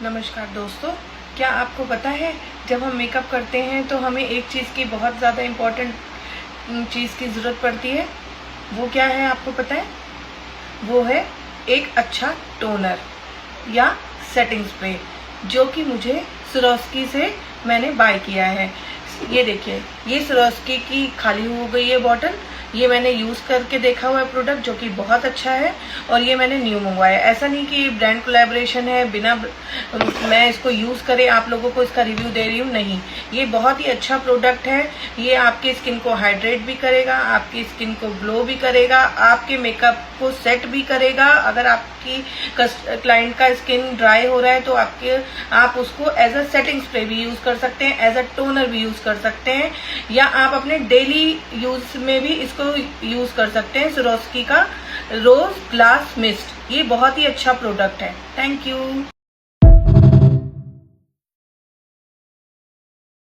नमस्कार दोस्तों, क्या आपको पता है जब हम मेकअप करते हैं तो हमें एक चीज़ की बहुत ज़्यादा इम्पोर्टेंट चीज़ की ज़रूरत पड़ती है। वो क्या है आपको पता है? वो है एक अच्छा टोनर या सेटिंग स्प्रे, जो कि मुझे स्वरोस्की से मैंने बाय किया है। ये देखिए, ये स्वरोस्की की खाली हो गई है बॉटल। ये मैंने यूज़ करके देखा हुआ है प्रोडक्ट, जो कि बहुत अच्छा है, और ये मैंने न्यू मंगवाया। ऐसा नहीं कि ब्रांड कोलैबोरेशन है, बिना मैं इसको यूज़ करे आप लोगों को इसका रिव्यू दे रही हूँ, नहीं। ये बहुत ही अच्छा प्रोडक्ट है। ये आपकी स्किन को हाइड्रेट भी करेगा, आपकी स्किन को ग्लो भी करेगा, आपके मेकअप को सेट भी करेगा। अगर आपकी क्लाइंट का स्किन ड्राई हो रहा है तो आप उसको एज अ सेटिंग स्प्रे भी यूज़ कर सकते हैं, एज अ टोनर भी यूज़ कर सकते हैं, या आप अपने डेली यूज में भी इसको यूज कर सकते हैं। स्वरोस्की का रोज ग्लास मिस्ट, ये बहुत ही अच्छा प्रोडक्ट है। Thank you.